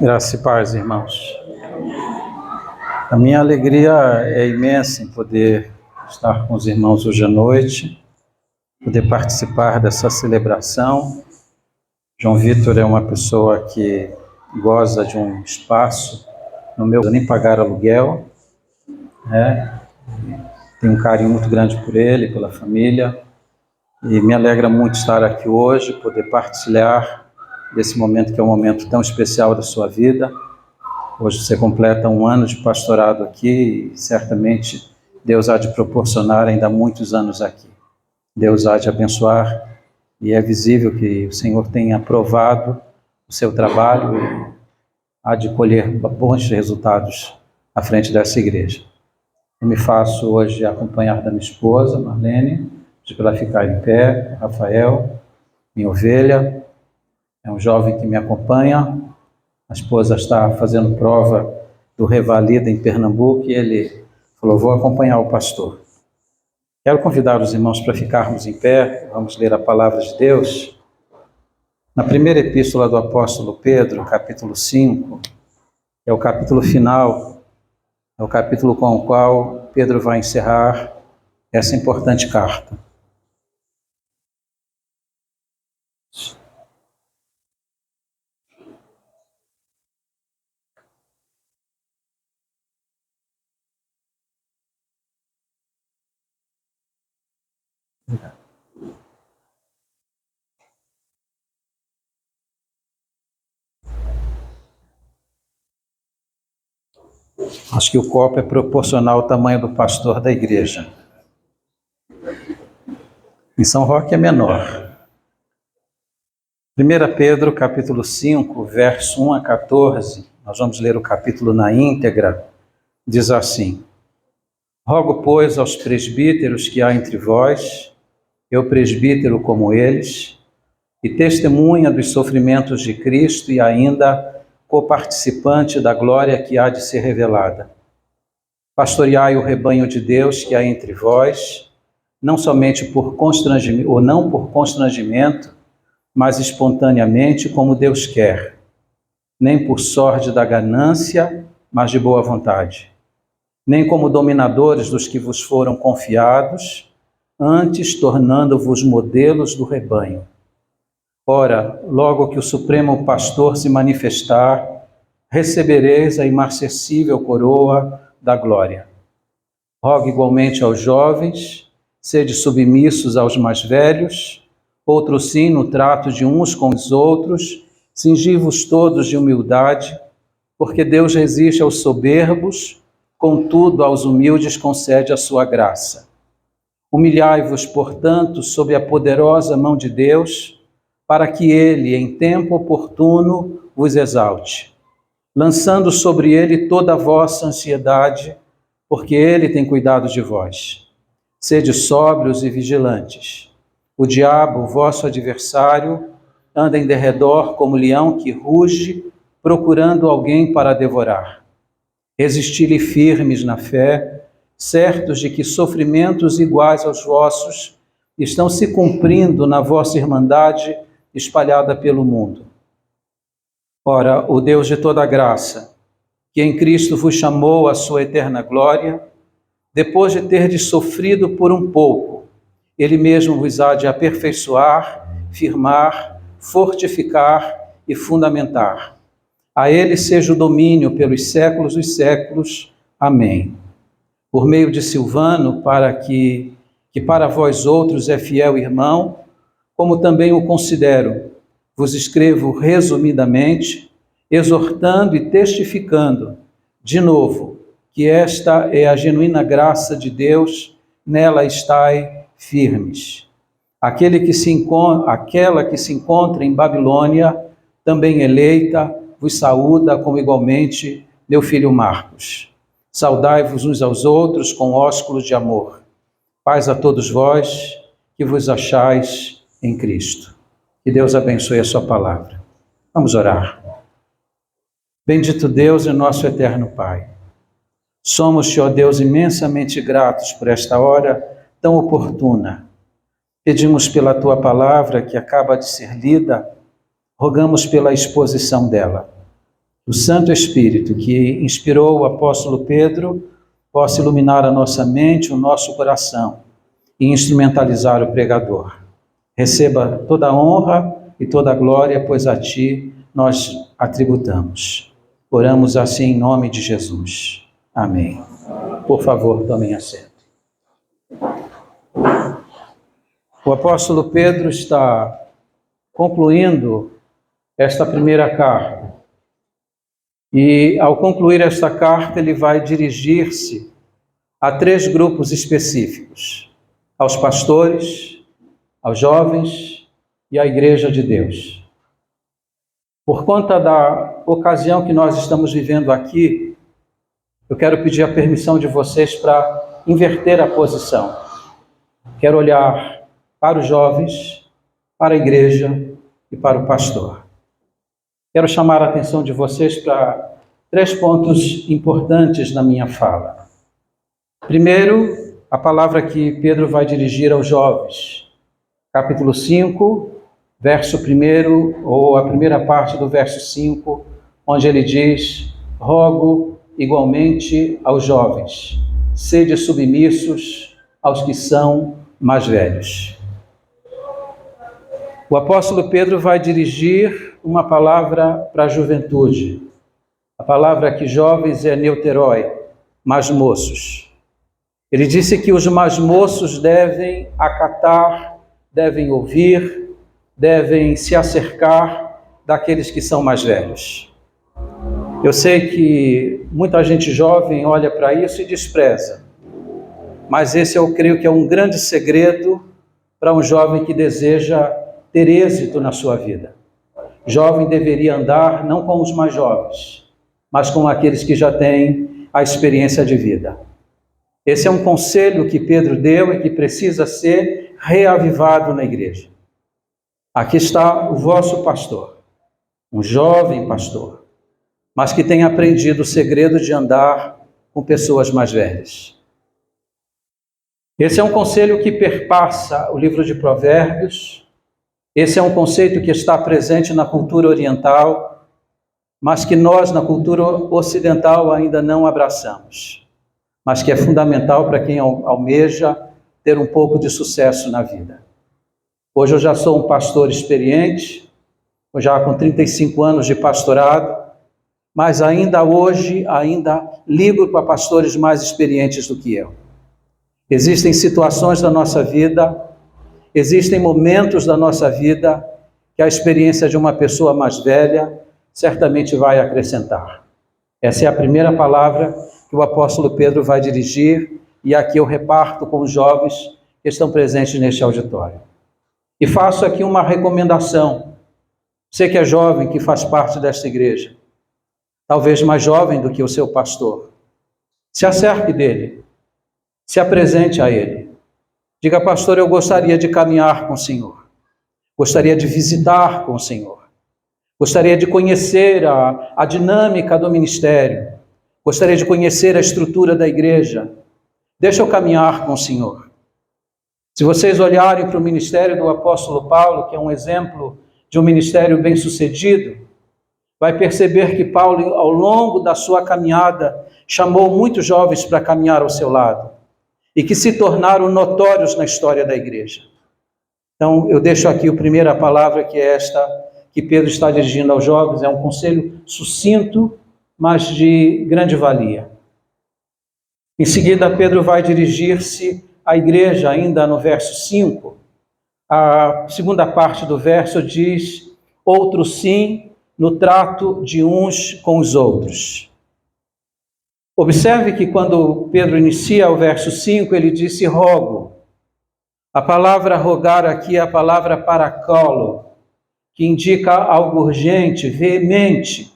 Graça e paz, irmãos. A minha alegria é imensa em poder estar com os irmãos hoje à noite, poder participar dessa celebração. João Vitor é uma pessoa que goza de um espaço no meu, nem pagar aluguel, né? Tenho um carinho muito grande por ele, pela família, e me alegra muito estar aqui hoje, poder partilhar desse momento que é um momento tão especial da sua vida. Hoje você completa um ano de pastorado aqui e certamente Deus há de proporcionar ainda muitos anos aqui. Deus há de abençoar e é visível que o Senhor tem aprovado o seu trabalho e há de colher bons resultados à frente dessa igreja. Eu me faço hoje acompanhar da minha esposa, Marlene, para ela ficar em pé, Rafael, minha ovelha, é um jovem que me acompanha. A esposa está fazendo prova do Revalida em Pernambuco e ele falou, vou acompanhar o pastor. Quero convidar os irmãos para ficarmos em pé, vamos ler a palavra de Deus. Na primeira epístola do apóstolo Pedro, capítulo 5, é o capítulo final, é o capítulo com o qual Pedro vai encerrar essa importante carta. Acho que o copo é proporcional ao tamanho do pastor da igreja. Em São Roque é menor. 1 Pedro, capítulo 5, verso 1 a 14, nós vamos ler o capítulo na íntegra, diz assim: Rogo, pois, aos presbíteros que há entre vós, eu presbítero como eles, e testemunha dos sofrimentos de Cristo e ainda coparticipante da glória que há de ser revelada. Pastoreai o rebanho de Deus que há entre vós, não somente por constrangimento, ou não por constrangimento, mas espontaneamente como Deus quer, nem por sorte da ganância, mas de boa vontade, nem como dominadores dos que vos foram confiados, antes tornando-vos modelos do rebanho. Ora, logo que o Supremo Pastor se manifestar, recebereis a imarcessível coroa da glória. Rogo igualmente aos jovens, sede submissos aos mais velhos, outro sim no trato de uns com os outros, cingi-vos todos de humildade, porque Deus resiste aos soberbos, contudo aos humildes concede a sua graça. Humilhai-vos, portanto, sob a poderosa mão de Deus, para que ele, em tempo oportuno, vos exalte, lançando sobre ele toda a vossa ansiedade, porque ele tem cuidado de vós. Sede sóbrios e vigilantes. O diabo, vosso adversário, anda em derredor como leão que ruge, procurando alguém para devorar. Resisti-lhe firmes na fé, certos de que sofrimentos iguais aos vossos estão se cumprindo na vossa irmandade espalhada pelo mundo. Ora, o Deus de toda graça, que em Cristo vos chamou à sua eterna glória, depois de terdes sofrido por um pouco, ele mesmo vos há de aperfeiçoar, firmar, fortificar e fundamentar. A ele seja o domínio pelos séculos dos séculos. Amém. Por meio de Silvano, que para vós outros é fiel irmão, como também o considero, vos escrevo resumidamente, exortando e testificando, de novo, que esta é a genuína graça de Deus, nela estai firmes. Aquela que se encontra em Babilônia, também eleita, vos saúda, como igualmente meu filho Marcos. Saudai-vos uns aos outros com ósculos de amor. Paz a todos vós que vos achais em Cristo. Que Deus abençoe a sua palavra. Vamos orar. Bendito Deus e nosso eterno Pai. Somos-te, ó Deus, imensamente gratos por esta hora tão oportuna. Pedimos pela tua palavra que acaba de ser lida, rogamos pela exposição dela. o Santo Espírito que inspirou o apóstolo Pedro possa iluminar a nossa mente, o nosso coração e instrumentalizar o pregador. Receba toda a honra e toda a glória, pois a Ti nós atributamos. Oramos assim em nome de Jesus. Amém. Por favor, tomem assento. O apóstolo Pedro está concluindo esta primeira carta. E, ao concluir esta carta, ele vai dirigir-se a 3 grupos específicos: aos pastores, aos jovens e à Igreja de Deus. Por conta da ocasião que nós estamos vivendo aqui, eu quero pedir a permissão de vocês para inverter a posição. Quero olhar para os jovens, para a igreja e para o pastor. Quero chamar a atenção de vocês para 3 pontos importantes na minha fala. Primeiro, a palavra que Pedro vai dirigir aos jovens. Capítulo 5, verso 1, ou a primeira parte do verso 5, onde ele diz: rogo igualmente aos jovens, sede submissos aos que são mais velhos. O apóstolo Pedro vai dirigir uma palavra para a juventude. A palavra aqui, jovens, é neuterói, mais moços. Ele disse que os mais moços devem acatar, devem ouvir, devem se acercar daqueles que são mais velhos. Eu sei que muita gente jovem olha para isso e despreza, mas esse eu creio que é um grande segredo para um jovem que deseja ter êxito na sua vida. Jovem deveria andar não com os mais jovens, mas com aqueles que já têm a experiência de vida. Esse é um conselho que Pedro deu e que precisa ser reavivado na igreja. Aqui está o vosso pastor, um jovem pastor, mas que tem aprendido o segredo de andar com pessoas mais velhas. Esse é um conselho que perpassa o livro de Provérbios. Esse é um conceito que está presente na cultura oriental, mas que nós, na cultura ocidental, ainda não abraçamos, mas que é fundamental para quem almeja ter um pouco de sucesso na vida. Hoje eu já sou um pastor experiente, já com 35 anos de pastorado, mas ainda hoje, ligo para pastores mais experientes do que eu. Existem situações da nossa vida, existem momentos da nossa vida que a experiência de uma pessoa mais velha certamente vai acrescentar. Essa é a primeira palavra que o apóstolo Pedro vai dirigir, e aqui eu reparto com os jovens que estão presentes neste auditório. E faço aqui uma recomendação. Você que é jovem, que faz parte desta igreja, talvez mais jovem do que o seu pastor, se acerque dele, se apresente a ele. Diga: pastor, eu gostaria de caminhar com o Senhor, gostaria de visitar com o Senhor, gostaria de conhecer a dinâmica do ministério, gostaria de conhecer a estrutura da igreja. Deixa eu caminhar com o Senhor. Se vocês olharem para o ministério do apóstolo Paulo, que é um exemplo de um ministério bem-sucedido, vai perceber que Paulo, ao longo da sua caminhada, chamou muitos jovens para caminhar ao seu lado e que se tornaram notórios na história da igreja. Então, eu deixo aqui a primeira palavra, que é esta que Pedro está dirigindo aos jovens. É um conselho sucinto, mas de grande valia. Em seguida, Pedro vai dirigir-se à igreja, ainda no verso 5. A segunda parte do verso diz: outro sim, no trato de uns com os outros. Observe que quando Pedro inicia o verso 5, ele disse rogo. A palavra rogar aqui é a palavra parakalo, que indica algo urgente, veemente.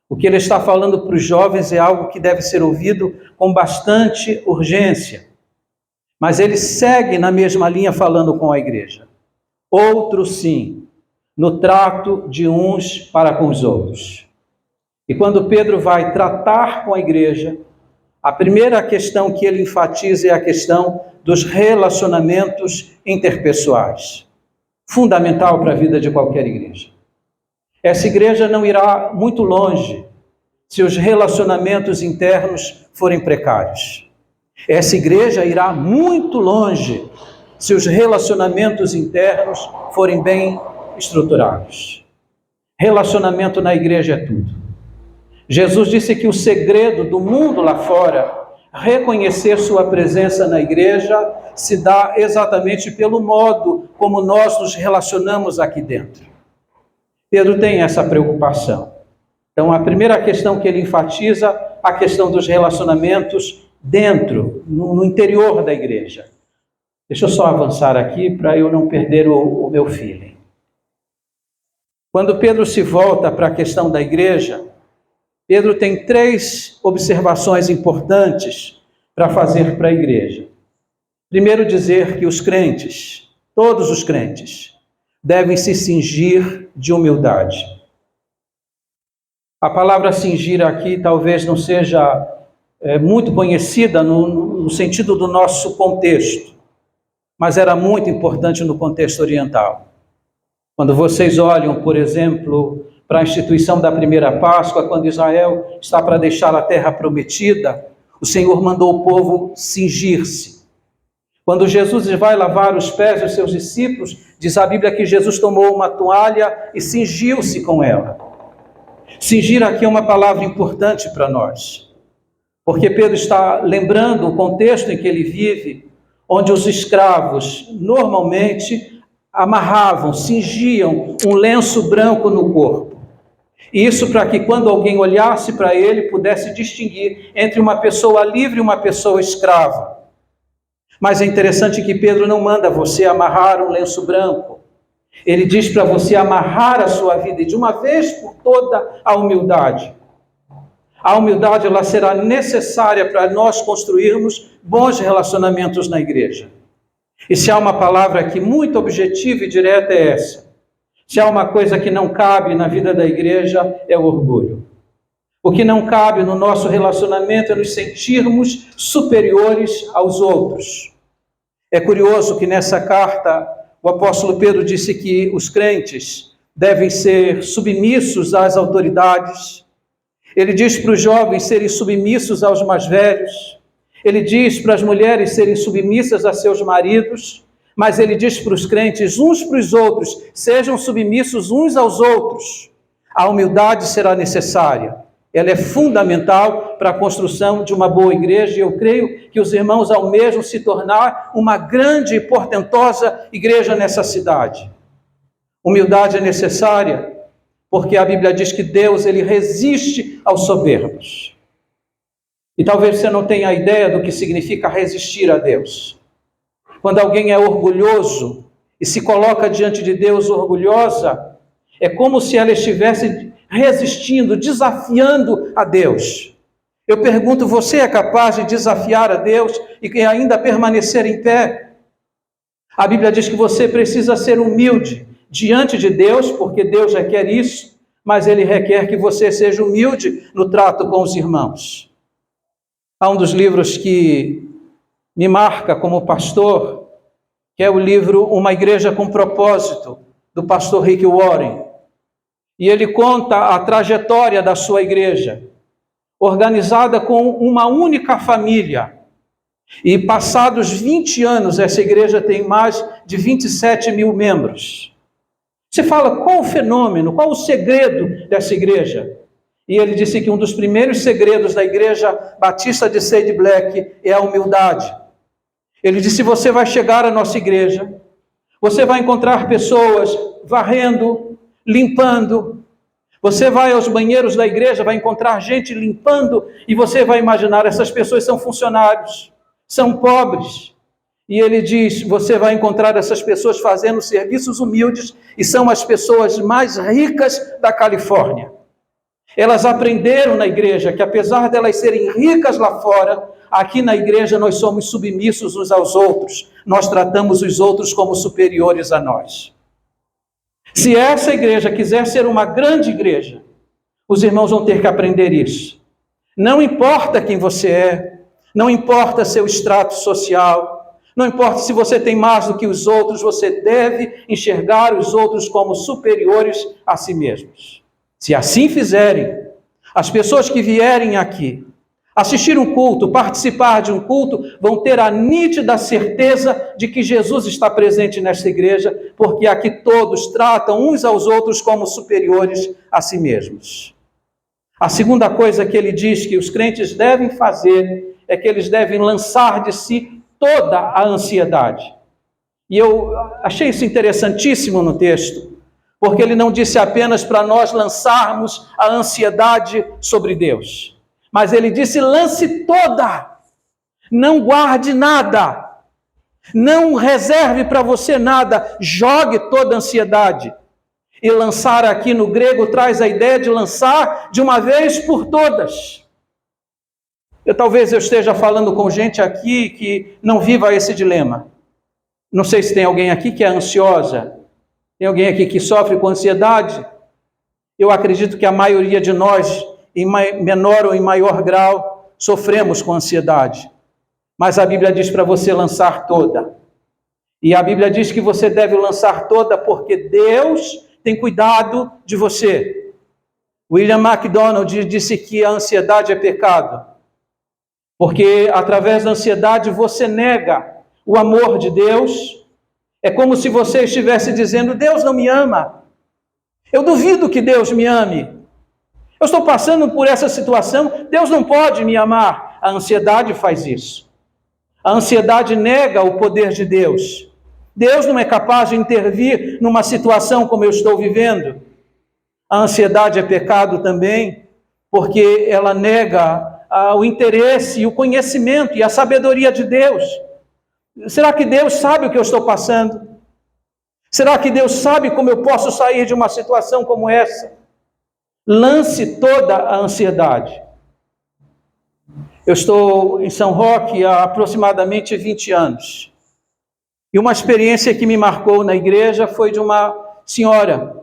O que ele está falando para os jovens é algo que deve ser ouvido com bastante urgência. Mas ele segue na mesma linha falando com a igreja. Outro sim, no trato de uns para com os outros. E quando Pedro vai tratar com a igreja, a primeira questão que ele enfatiza é a questão dos relacionamentos interpessoais. Fundamental para a vida de qualquer igreja. Essa igreja não irá muito longe se os relacionamentos internos forem precários. Essa igreja irá muito longe se os relacionamentos internos forem bem estruturados. Relacionamento na igreja é tudo. Jesus disse que o segredo do mundo lá fora, reconhecer sua presença na igreja, se dá exatamente pelo modo como nós nos relacionamos aqui dentro. Pedro tem essa preocupação. Então, a primeira questão que ele enfatiza, a questão dos relacionamentos dentro, no interior da igreja. Deixa eu só avançar aqui para eu não perder o meu feeling. Quando Pedro se volta para a questão da igreja, Pedro tem 3 observações importantes para fazer para a igreja. Primeiro, dizer que os crentes, todos os crentes, devem se cingir de humildade. A palavra cingir aqui talvez não seja muito conhecida no sentido do nosso contexto, mas era muito importante no contexto oriental. Quando vocês olham, por exemplo, para a instituição da primeira Páscoa, quando Israel está para deixar a terra prometida, o Senhor mandou o povo cingir-se. Quando Jesus vai lavar os pés dos seus discípulos, diz a Bíblia que Jesus tomou uma toalha e cingiu-se com ela. Cingir aqui é uma palavra importante para nós, porque Pedro está lembrando o contexto em que ele vive, onde os escravos normalmente amarravam, cingiam um lenço branco no corpo. Isso para que quando alguém olhasse para ele, pudesse distinguir entre uma pessoa livre e uma pessoa escrava. Mas é interessante que Pedro não manda você amarrar um lenço branco. Ele diz para você amarrar a sua vida e de uma vez por toda a humildade. A humildade ela será necessária para nós construirmos bons relacionamentos na igreja. E se há uma palavra aqui muito objetiva e direta é essa. Se há uma coisa que não cabe na vida da igreja é o orgulho. O que não cabe no nosso relacionamento é nos sentirmos superiores aos outros. É curioso que nessa carta o apóstolo Pedro disse que os crentes devem ser submissos às autoridades. Ele diz para os jovens serem submissos aos mais velhos. Ele diz para as mulheres serem submissas a seus maridos. Mas ele diz para os crentes, uns para os outros, sejam submissos uns aos outros. A humildade será necessária. Ela é fundamental para a construção de uma boa igreja, e eu creio que os irmãos almejam se tornar uma grande e portentosa igreja nessa cidade. Humildade é necessária, porque a Bíblia diz que Deus ele resiste aos soberbos. E talvez você não tenha ideia do que significa resistir a Deus. Quando alguém é orgulhoso e se coloca diante de Deus orgulhosa, é como se ela estivesse resistindo, desafiando a Deus. Eu pergunto, você é capaz de desafiar a Deus e ainda permanecer em pé? A Bíblia diz que você precisa ser humilde diante de Deus, porque Deus requer isso, mas Ele requer que você seja humilde no trato com os irmãos. Há um dos livros que me marca como pastor, que é o livro Uma Igreja com Propósito, do pastor Rick Warren. E ele conta a trajetória da sua igreja, organizada com uma única família. E passados 20 anos, essa igreja tem mais de 27 mil membros. Você fala, qual o fenômeno, qual o segredo dessa igreja? E ele disse que um dos primeiros segredos da igreja batista de Sade Black é a humildade. Ele disse, você vai chegar à nossa igreja, você vai encontrar pessoas varrendo, limpando. Você vai aos banheiros da igreja, vai encontrar gente limpando, e você vai imaginar, essas pessoas são funcionários, são pobres. E ele diz, você vai encontrar essas pessoas fazendo serviços humildes, e são as pessoas mais ricas da Califórnia. Elas aprenderam na igreja que apesar de elas serem ricas lá fora, aqui na igreja nós somos submissos uns aos outros. Nós tratamos os outros como superiores a nós. Se essa igreja quiser ser uma grande igreja, os irmãos vão ter que aprender isso. Não importa quem você é, não importa seu extrato social, não importa se você tem mais do que os outros, você deve enxergar os outros como superiores a si mesmos. Se assim fizerem, As pessoas que vierem aqui, assistir um culto, participar de um culto, vão ter a nítida certeza de que Jesus está presente nesta igreja, porque aqui todos tratam uns aos outros como superiores a si mesmos. A segunda coisa que ele diz que os crentes devem fazer é que eles devem lançar de si toda a ansiedade. E eu achei isso interessantíssimo no texto, porque ele não disse apenas para nós lançarmos a ansiedade sobre Deus, mas ele disse: lance toda, não guarde nada, não reserve para você nada, jogue toda a ansiedade. E lançar aqui no grego traz a ideia de lançar de uma vez por todas. Talvez eu esteja falando com gente aqui que não viva esse dilema. Não sei se tem alguém aqui que é ansiosa, tem alguém aqui que sofre com ansiedade. Eu acredito que a maioria de nós, em menor ou em maior grau, sofremos com ansiedade. Mas a Bíblia diz para você lançar toda. E a Bíblia diz que você deve lançar toda porque Deus tem cuidado de você. William MacDonald disse que a ansiedade é pecado, porque através da ansiedade você nega o amor de Deus. É como se você estivesse dizendo: Deus não me ama, eu duvido que Deus me ame, eu estou passando por essa situação, Deus não pode me amar. A ansiedade faz isso. A ansiedade nega o poder de Deus. Deus não é capaz de intervir numa situação como eu estou vivendo. A ansiedade é pecado também, porque ela nega o interesse e o conhecimento e a sabedoria de Deus. Será que Deus sabe o que eu estou passando? Será que Deus sabe como eu posso sair de uma situação como essa? Lance toda a ansiedade. Eu estou em São Roque há aproximadamente 20 anos. E uma experiência que me marcou na igreja foi de uma senhora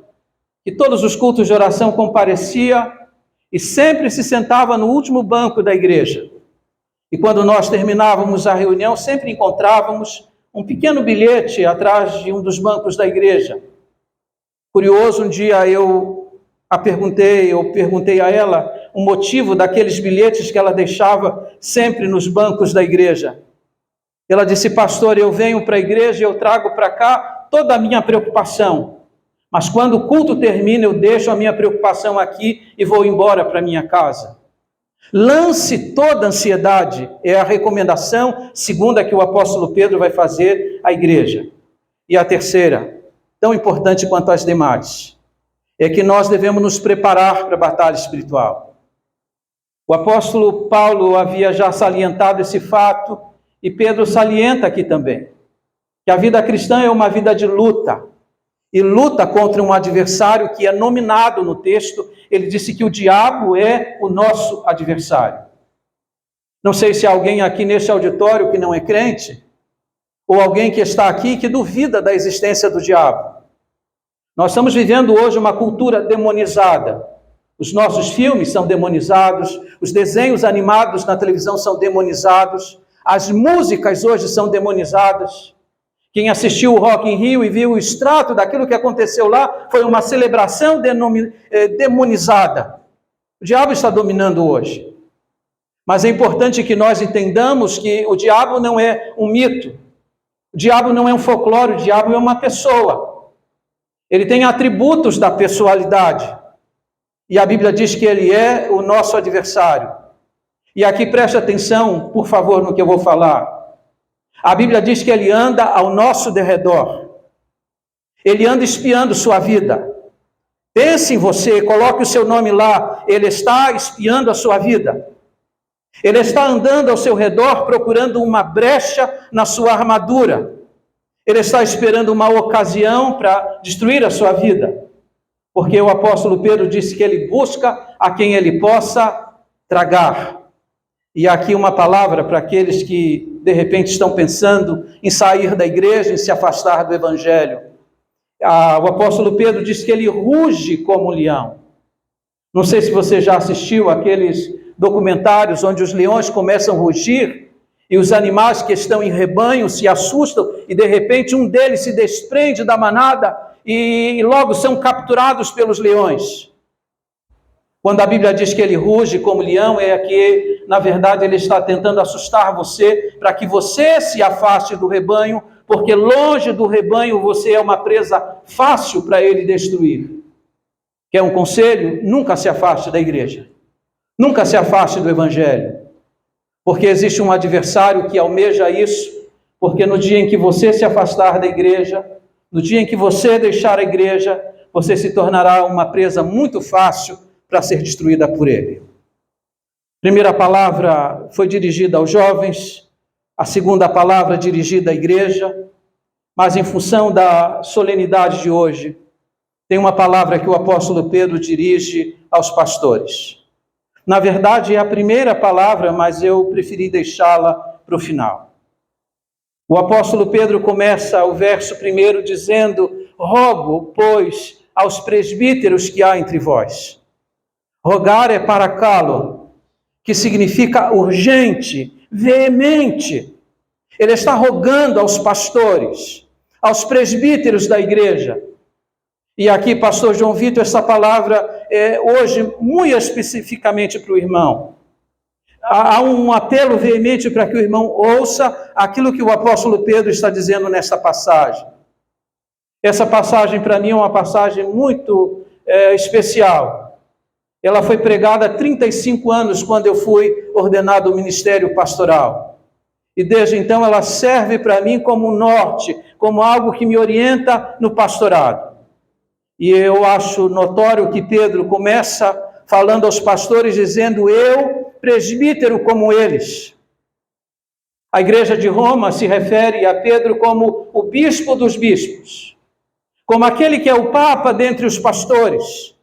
que todos os cultos de oração comparecia e sempre se sentava no último banco da igreja. E quando nós terminávamos a reunião, sempre encontrávamos um pequeno bilhete atrás de um dos bancos da igreja. Curioso, um dia eu perguntei a ela o motivo daqueles bilhetes que ela deixava sempre nos bancos da igreja. Ela disse: pastor, eu venho para a igreja e eu trago para cá toda a minha preocupação. Mas quando o culto termina, eu deixo a minha preocupação aqui e vou embora para minha casa. Lance toda a ansiedade, é a recomendação segunda que o apóstolo Pedro vai fazer à igreja. E a terceira, tão importante quanto as demais, é que nós devemos nos preparar para a batalha espiritual. O apóstolo Paulo havia já salientado esse fato, e Pedro salienta aqui também, que a vida cristã é uma vida de luta, e luta contra um adversário que é nominado no texto. Ele disse que o diabo é o nosso adversário. Não sei se há alguém aqui neste auditório que não é crente, ou alguém que está aqui que duvida da existência do diabo. Nós estamos vivendo hoje uma cultura demonizada. Os nossos filmes são demonizados, os desenhos animados na televisão são demonizados, as músicas hoje são demonizadas. Quem assistiu o Rock in Rio e viu o extrato daquilo que aconteceu lá, foi uma celebração demonizada. O diabo está dominando hoje. Mas é importante que nós entendamos que o diabo não é um mito, o diabo não é um folclore, o diabo é uma pessoa. Ele tem atributos da pessoalidade. E a Bíblia diz que ele é o nosso adversário. E aqui preste atenção, por favor, no que eu vou falar. A Bíblia diz que ele anda ao nosso derredor. Ele anda espiando sua vida. Pense em você, coloque o seu nome lá. Ele está espiando a sua vida. Ele está andando ao seu redor, procurando uma brecha na sua armadura. Ele está esperando uma ocasião para destruir a sua vida. Porque o apóstolo Pedro disse que ele busca a quem ele possa tragar. E aqui uma palavra para aqueles que, de repente, estão pensando em sair da igreja, em se afastar do evangelho. O apóstolo Pedro diz que ele ruge como um leão. Não sei se você já assistiu aqueles documentários onde os leões começam a rugir e os animais que estão em rebanho se assustam e, de repente, um deles se desprende da manada e logo são capturados pelos leões. Quando a Bíblia diz que ele ruge como leão, é que, na verdade, ele está tentando assustar você para que você se afaste do rebanho, porque longe do rebanho você é uma presa fácil para ele destruir. Quer um conselho? Nunca se afaste da igreja. Nunca se afaste do evangelho. Porque existe um adversário que almeja isso, porque no dia em que você se afastar da igreja, no dia em que você deixar a igreja, você se tornará uma presa muito fácil para ser destruída por ele. A primeira palavra foi dirigida aos jovens, a segunda palavra dirigida à igreja, mas em função da solenidade de hoje, tem uma palavra que o apóstolo Pedro dirige aos pastores. Na verdade, é a primeira palavra, mas eu preferi deixá-la para o final. O apóstolo Pedro começa o verso 1 dizendo: rogo, pois, aos presbíteros que há entre vós. Rogar é paracalo, que significa urgente, veemente. Ele está rogando aos pastores, aos presbíteros da igreja. E aqui, pastor João Vitor, essa palavra é hoje muito especificamente para o irmão. Há um apelo veemente para que o irmão ouça aquilo que o apóstolo Pedro está dizendo nessa passagem. Essa passagem, para mim, é uma passagem muito especial. Ela foi pregada há 35 anos, quando eu fui ordenado ao ministério pastoral. E desde então ela serve para mim como um norte, como algo que me orienta no pastorado. E eu acho notório que Pedro começa falando aos pastores, dizendo: eu, presbítero como eles. A igreja de Roma se refere a Pedro como o bispo dos bispos, como aquele que é o papa dentre os pastores,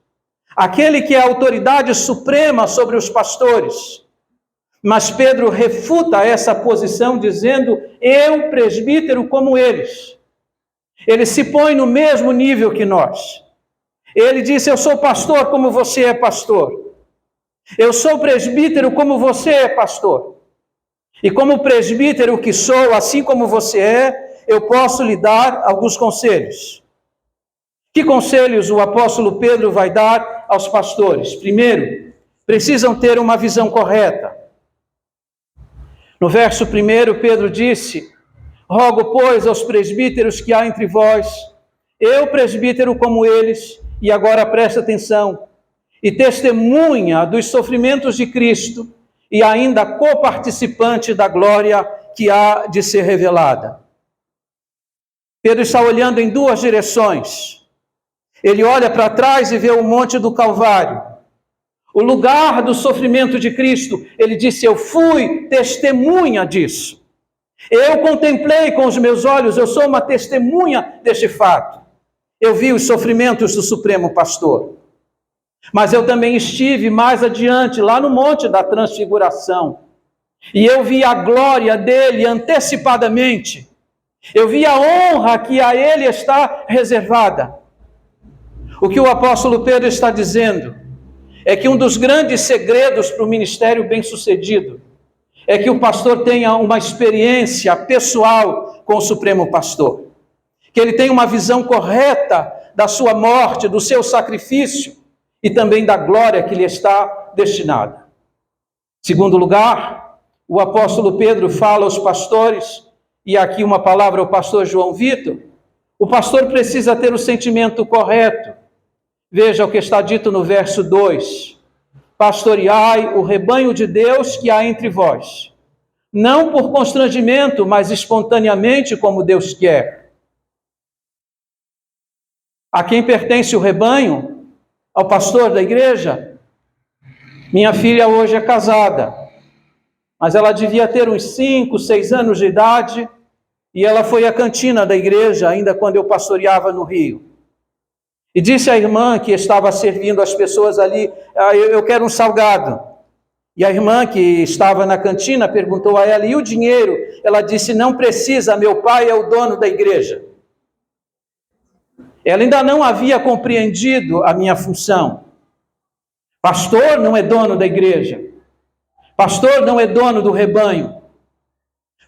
aquele que é a autoridade suprema sobre os pastores. Mas Pedro refuta essa posição dizendo: eu, presbítero como eles. Ele se põe no mesmo nível que nós. Ele disse: eu sou pastor como você é pastor. Eu sou presbítero como você é pastor. E como presbítero que sou, assim como você é, eu posso lhe dar alguns conselhos. Que conselhos o apóstolo Pedro vai dar aos pastores? Primeiro, precisam ter uma visão correta. No verso 1, Pedro disse: rogo, pois, aos presbíteros que há entre vós, eu, presbítero como eles, e agora presta atenção, e testemunha dos sofrimentos de Cristo, e ainda coparticipante da glória que há de ser revelada. Pedro está olhando em duas direções. Ele olha para trás e vê o Monte do Calvário, o lugar do sofrimento de Cristo. Ele disse: eu fui testemunha disso. Eu contemplei com os meus olhos, eu sou uma testemunha deste fato. Eu vi os sofrimentos do Supremo Pastor. Mas eu também estive mais adiante, lá no Monte da Transfiguração. E eu vi a glória dele antecipadamente. Eu vi a honra que a ele está reservada. O que o apóstolo Pedro está dizendo é que um dos grandes segredos para o ministério bem-sucedido é que o pastor tenha uma experiência pessoal com o Supremo Pastor. Que ele tenha uma visão correta da sua morte, do seu sacrifício e também da glória que lhe está destinada. Segundo lugar, o apóstolo Pedro fala aos pastores, e aqui uma palavra ao pastor João Vitor: o pastor precisa ter o sentimento correto. Veja o que está dito no verso 2: pastoreai o rebanho de Deus que há entre vós, não por constrangimento, mas espontaneamente, como Deus quer. A quem pertence o rebanho? Ao pastor da igreja? Minha filha hoje é casada, mas ela devia ter uns 5, 6 anos de idade, e ela foi à cantina da igreja, ainda quando eu pastoreava no Rio. E disse à irmã que estava servindo as pessoas ali: eu quero um salgado. E a irmã que estava na cantina perguntou a ela: e o dinheiro? Ela disse: não precisa, meu pai é o dono da igreja. Ela ainda não havia compreendido a minha função. Pastor não é dono da igreja. Pastor não é dono do rebanho.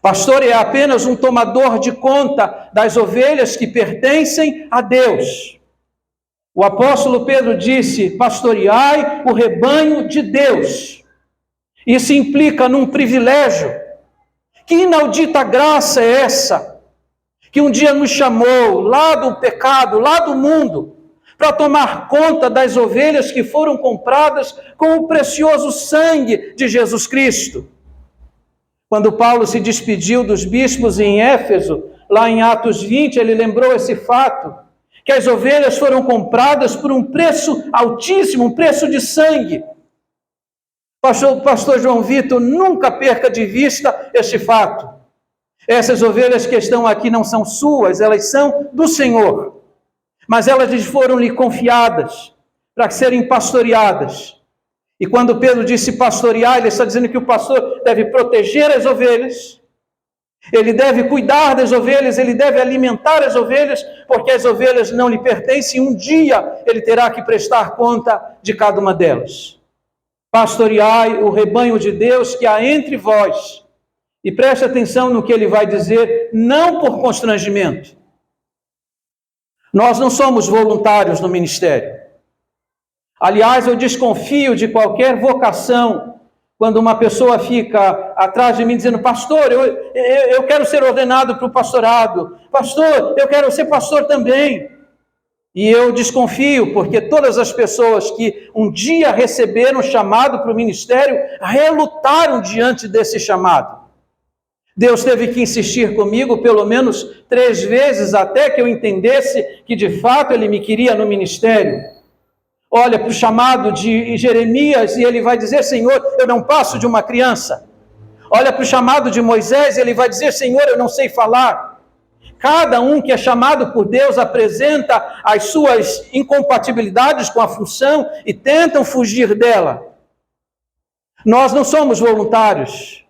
Pastor é apenas um tomador de conta das ovelhas que pertencem a Deus. O apóstolo Pedro disse: pastoreai o rebanho de Deus. Isso implica num privilégio. Que inaudita graça é essa? Que um dia nos chamou lá do pecado, lá do mundo, para tomar conta das ovelhas que foram compradas com o precioso sangue de Jesus Cristo. Quando Paulo se despediu dos bispos em Éfeso, lá em Atos 20, ele lembrou esse fato, que as ovelhas foram compradas por um preço altíssimo, um preço de sangue. Pastor João Vitor, nunca perca de vista este fato. Essas ovelhas que estão aqui não são suas, elas são do Senhor. Mas elas lhes foram-lhe confiadas para serem pastoreadas. E quando Pedro disse pastorear, ele está dizendo que o pastor deve proteger as ovelhas, ele deve cuidar das ovelhas, ele deve alimentar as ovelhas, porque as ovelhas não lhe pertencem, um dia ele terá que prestar conta de cada uma delas. Pastoreai o rebanho de Deus que há entre vós. E preste atenção no que ele vai dizer, não por constrangimento. Nós não somos voluntários no ministério. Aliás, eu desconfio de qualquer vocação quando uma pessoa fica atrás de mim dizendo: pastor, eu quero ser ordenado para o pastorado. Pastor, eu quero ser pastor também. E eu desconfio, porque todas as pessoas que um dia receberam o chamado para o ministério relutaram diante desse chamado. Deus teve que insistir comigo pelo menos 3 vezes até que eu entendesse que de fato Ele me queria no ministério. Olha para o chamado de Jeremias e ele vai dizer: Senhor, eu não passo de uma criança. Olha para o chamado de Moisés e ele vai dizer: Senhor, eu não sei falar. Cada um que é chamado por Deus apresenta as suas incompatibilidades com a função e tentam fugir dela. Nós não somos voluntários,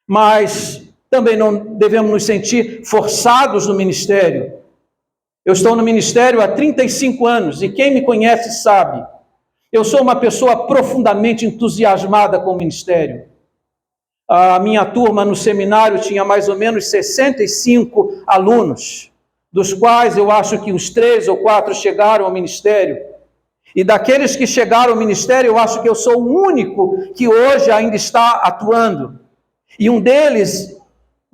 mas também não devemos nos sentir forçados no ministério. Eu estou no ministério há 35 anos e quem me conhece sabe, eu sou uma pessoa profundamente entusiasmada com o ministério. A minha turma no seminário tinha mais ou menos 65 alunos, dos quais eu acho que uns 3 ou 4 chegaram ao ministério. E daqueles que chegaram ao ministério, eu acho que eu sou o único que hoje ainda está atuando. E um deles,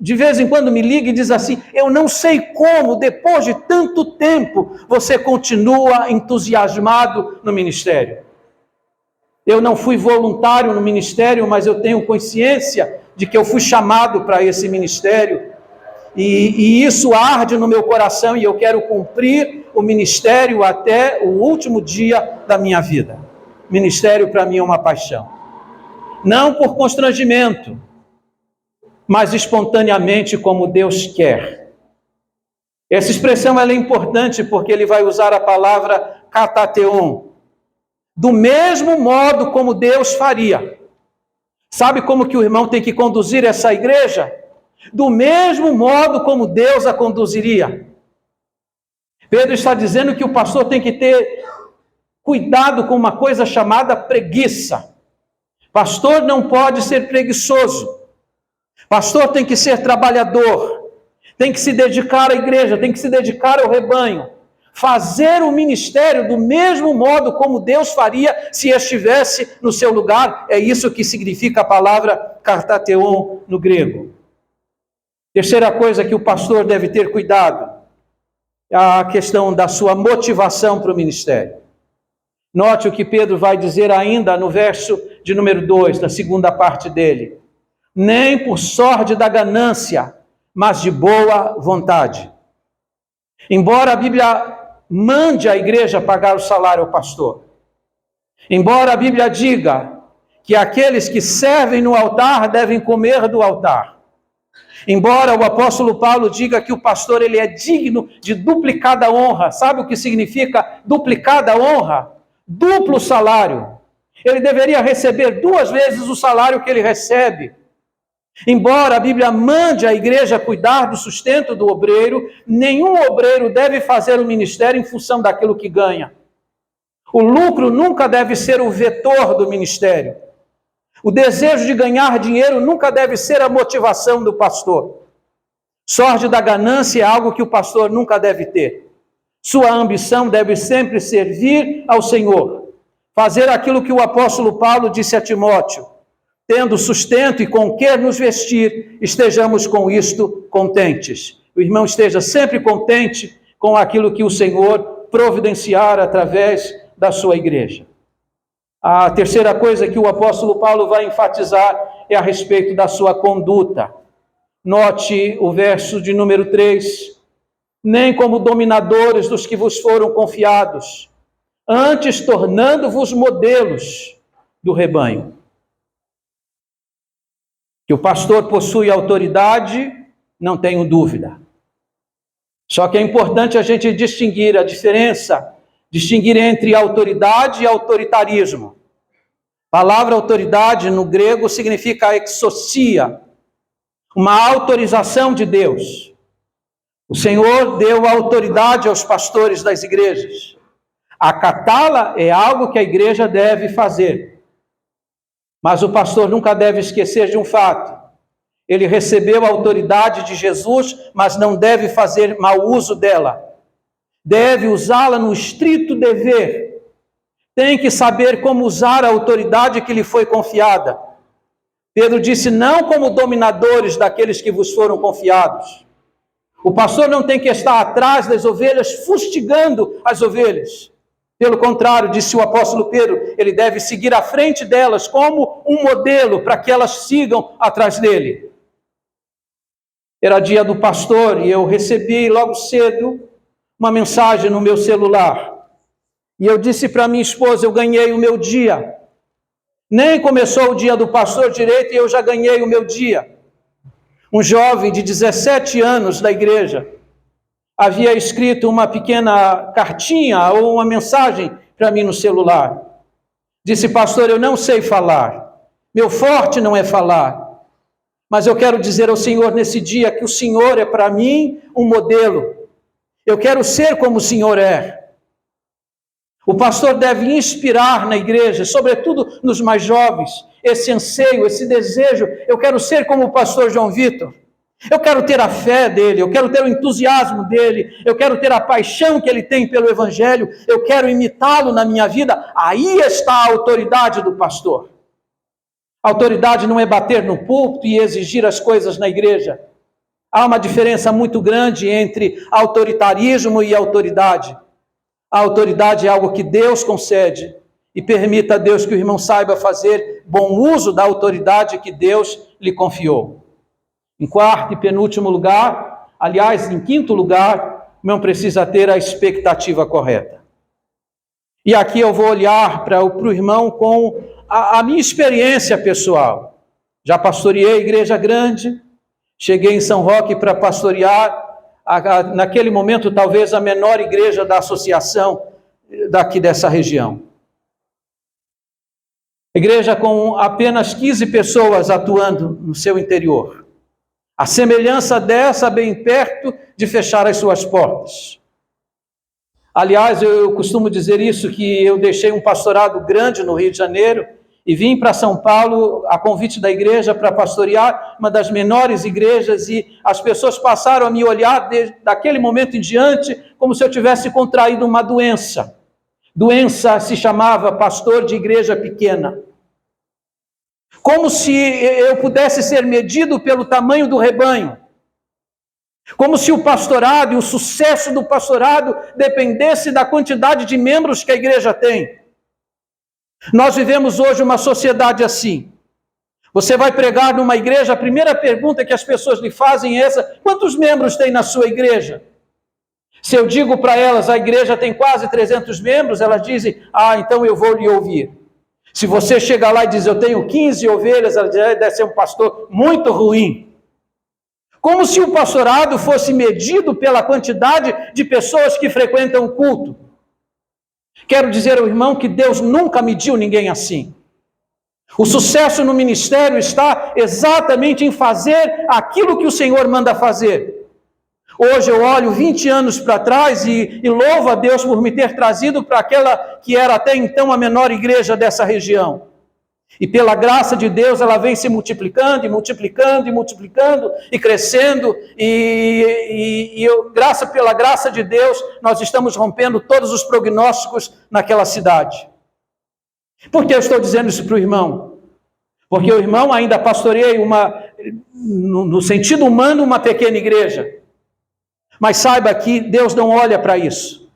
de vez em quando me liga e diz assim: eu não sei como, depois de tanto tempo, você continua entusiasmado no ministério. Eu não fui voluntário no ministério, mas eu tenho consciência de que eu fui chamado para esse ministério. E isso arde no meu coração e eu quero cumprir o ministério até o último dia da minha vida. Ministério para mim é uma paixão. Não por constrangimento, mas espontaneamente como Deus quer. Essa expressão ela é importante porque ele vai usar a palavra katatheon, do mesmo modo como Deus faria. Sabe como que o irmão tem que conduzir essa igreja? Do mesmo modo como Deus a conduziria. Pedro está dizendo que o pastor tem que ter cuidado com uma coisa chamada preguiça. Pastor não pode ser preguiçoso. Pastor tem que ser trabalhador, tem que se dedicar à igreja, tem que se dedicar ao rebanho, fazer o ministério do mesmo modo como Deus faria se estivesse no seu lugar. É isso que significa a palavra katatheon no grego. Terceira coisa que o pastor deve ter cuidado é a questão da sua motivação para o ministério. Note o que Pedro vai dizer ainda no verso de número 2, na segunda parte dele. Nem por sorte da ganância, mas de boa vontade. Embora a Bíblia mande a igreja pagar o salário ao pastor, embora a Bíblia diga que aqueles que servem no altar devem comer do altar, embora o apóstolo Paulo diga que o pastor ele é digno de duplicada honra, sabe o que significa duplicada honra? Duplo salário. Ele deveria receber 2 vezes o salário que ele recebe. Embora a Bíblia mande a igreja cuidar do sustento do obreiro, nenhum obreiro deve fazer o ministério em função daquilo que ganha. O lucro nunca deve ser o vetor do ministério. O desejo de ganhar dinheiro nunca deve ser a motivação do pastor. Sorte da ganância é algo que o pastor nunca deve ter. Sua ambição deve sempre servir ao Senhor. Fazer aquilo que o apóstolo Paulo disse a Timóteo: tendo sustento e com que nos vestir, estejamos com isto contentes. O irmão esteja sempre contente com aquilo que o Senhor providenciar através da sua igreja. A terceira coisa que o apóstolo Paulo vai enfatizar é a respeito da sua conduta. Note o verso de número 3. Nem como dominadores dos que vos foram confiados, antes tornando-vos modelos do rebanho. Que o pastor possui autoridade, não tenho dúvida. Só que é importante a gente distinguir a diferença, distinguir entre autoridade e autoritarismo. A palavra autoridade no grego significa exousia, uma autorização de Deus. O Senhor deu autoridade aos pastores das igrejas. Acatá-la é algo que a igreja deve fazer. Mas o pastor nunca deve esquecer de um fato. Ele recebeu a autoridade de Jesus, mas não deve fazer mau uso dela. Deve usá-la no estrito dever. Tem que saber como usar a autoridade que lhe foi confiada. Pedro disse: não como dominadores daqueles que vos foram confiados. O pastor não tem que estar atrás das ovelhas, fustigando as ovelhas. Pelo contrário, disse o apóstolo Pedro, ele deve seguir à frente delas como um modelo para que elas sigam atrás dele. Era dia do pastor e eu recebi logo cedo uma mensagem no meu celular. E eu disse para minha esposa: eu ganhei o meu dia. Nem começou o dia do pastor direito e eu já ganhei o meu dia. Um jovem de 17 anos da igreja havia escrito uma pequena cartinha ou uma mensagem para mim no celular. Disse: pastor, eu não sei falar, meu forte não é falar, mas eu quero dizer ao Senhor nesse dia que o Senhor é para mim um modelo. Eu quero ser como o Senhor é. O pastor deve inspirar na igreja, sobretudo nos mais jovens, esse anseio, esse desejo. Eu quero ser como o pastor João Vitor. Eu quero ter a fé dele, eu quero ter o entusiasmo dele, eu quero ter a paixão que ele tem pelo Evangelho, eu quero imitá-lo na minha vida. Aí está a autoridade do pastor. A autoridade não é bater no púlpito e exigir as coisas na igreja. Há uma diferença muito grande entre autoritarismo e autoridade. A autoridade é algo que Deus concede e permita a Deus que o irmão saiba fazer bom uso da autoridade que Deus lhe confiou. Em quarto e penúltimo lugar, aliás, em quinto lugar, o irmão precisa ter a expectativa correta. E aqui eu vou olhar para o irmão com a minha experiência pessoal. Já pastoreei a igreja grande, cheguei em São Roque para pastorear, naquele momento talvez a menor igreja da associação daqui dessa região. Igreja com apenas 15 pessoas atuando no seu interior. A semelhança dessa bem perto de fechar as suas portas. Aliás, eu costumo dizer isso, que eu deixei um pastorado grande no Rio de Janeiro e vim para São Paulo a convite da igreja para pastorear uma das menores igrejas, e as pessoas passaram a me olhar daquele momento em diante como se eu tivesse contraído uma doença. Doença se chamava pastor de igreja pequena. Como se eu pudesse ser medido pelo tamanho do rebanho. Como se o pastorado e o sucesso do pastorado dependesse da quantidade de membros que a igreja tem. Nós vivemos hoje uma sociedade assim. Você vai pregar numa igreja, a primeira pergunta que as pessoas lhe fazem é essa: quantos membros tem na sua igreja? Se eu digo para elas, a igreja tem quase 300 membros, elas dizem: então eu vou lhe ouvir. Se você chega lá e diz: eu tenho 15 ovelhas, ela diz: deve ser um pastor muito ruim. Como se o pastorado fosse medido pela quantidade de pessoas que frequentam o culto. Quero dizer ao irmão que Deus nunca mediu ninguém assim. O sucesso no ministério está exatamente em fazer aquilo que o Senhor manda fazer. Hoje eu olho 20 anos para trás e louvo a Deus por me ter trazido para aquela que era até então a menor igreja dessa região. E pela graça de Deus, ela vem se multiplicando, e multiplicando, e multiplicando, e crescendo, pela graça de Deus, nós estamos rompendo todos os prognósticos naquela cidade. Por que eu estou dizendo isso para o irmão? Porque o irmão ainda pastoreia no sentido humano, uma pequena igreja. Mas saiba que Deus não olha para isso.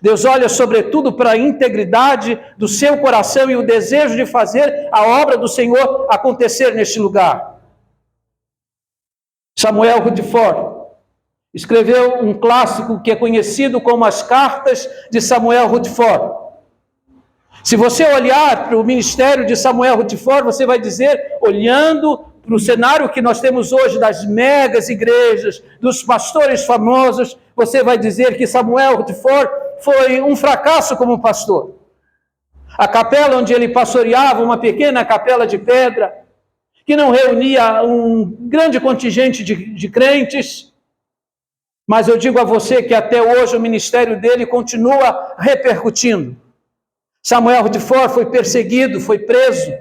Deus olha sobretudo para a integridade do seu coração e o desejo de fazer a obra do Senhor acontecer neste lugar. Samuel Rutherford escreveu um clássico que é conhecido como as Cartas de Samuel Rutherford. Se você olhar para o ministério de Samuel Rutherford, você vai dizer, olhando para o cenário que nós temos hoje das megas igrejas, dos pastores famosos, você vai dizer que Samuel Rutherford foi um fracasso como pastor. A capela onde ele pastoreava, uma pequena capela de pedra, que não reunia um grande contingente de crentes, mas eu digo a você que até hoje o ministério dele continua repercutindo. Samuel Rutherford foi perseguido, foi preso,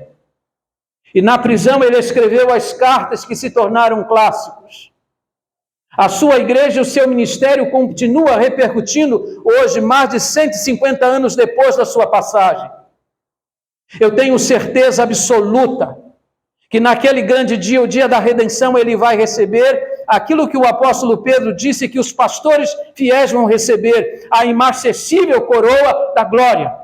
e na prisão ele escreveu as cartas que se tornaram clássicos. A sua igreja e o seu ministério continua repercutindo hoje, mais de 150 anos depois da sua passagem. Eu tenho certeza absoluta que naquele grande dia, o dia da redenção, ele vai receber aquilo que o apóstolo Pedro disse que os pastores fiéis vão receber, a imarcessível coroa da glória.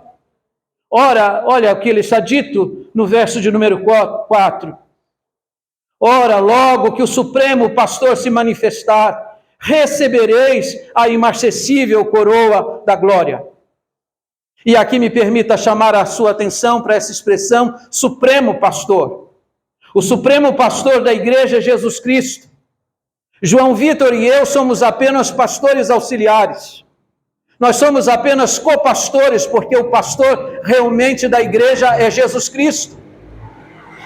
Ora, olha o que ele está dito no verso de número 4. Ora, logo que o Supremo Pastor se manifestar, recebereis a imarcessível coroa da glória. E aqui me permita chamar a sua atenção para essa expressão, Supremo Pastor. O Supremo Pastor da igreja é Jesus Cristo. João Vitor e eu somos apenas pastores auxiliares. Nós somos apenas copastores, porque o pastor realmente da igreja é Jesus Cristo.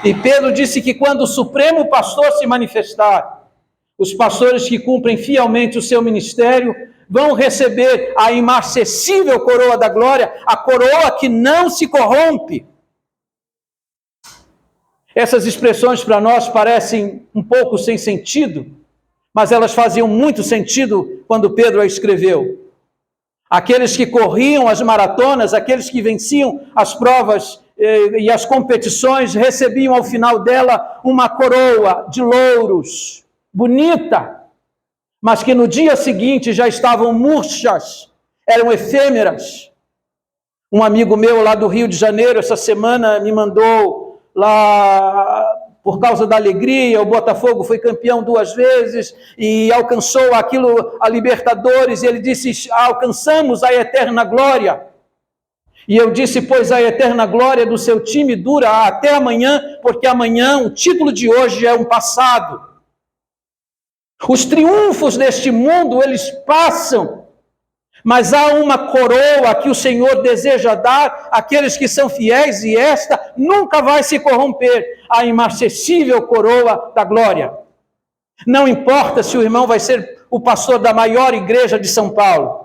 E Pedro disse que quando o Supremo Pastor se manifestar, os pastores que cumprem fielmente o seu ministério vão receber a imarcessível coroa da glória, a coroa que não se corrompe. Essas expressões para nós parecem um pouco sem sentido, mas elas faziam muito sentido quando Pedro a escreveu. Aqueles que corriam as maratonas, aqueles que venciam as provas e as competições, recebiam ao final dela uma coroa de louros, bonita, mas que no dia seguinte já estavam murchas, eram efêmeras. Um amigo meu lá do Rio de Janeiro, essa semana, me mandou lá, por causa da alegria, o Botafogo foi campeão 2 vezes e alcançou aquilo, a Libertadores, e ele disse, alcançamos a eterna glória. E eu disse, pois a eterna glória do seu time dura até amanhã, porque amanhã o título de hoje é um passado. Os triunfos deste mundo, eles passam, mas há uma coroa que o Senhor deseja dar àqueles que são fiéis, e esta nunca vai se corromper, a imarcessível coroa da glória. Não importa se o irmão vai ser o pastor da maior igreja de São Paulo,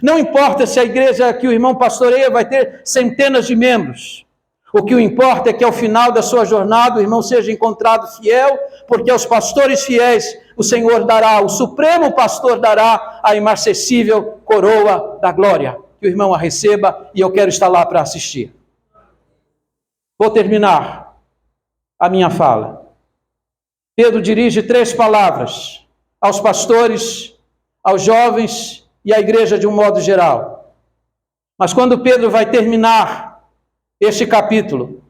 não importa se a igreja que o irmão pastoreia vai ter centenas de membros, o que importa é que ao final da sua jornada o irmão seja encontrado fiel, porque aos pastores fiéis o Senhor dará, o Supremo Pastor dará a imarcessível coroa da glória. Que o irmão a receba, e eu quero estar lá para assistir. Vou terminar a minha fala. Pedro dirige 3 palavras aos pastores, aos jovens e à igreja de um modo geral. Mas quando Pedro vai terminar este capítulo,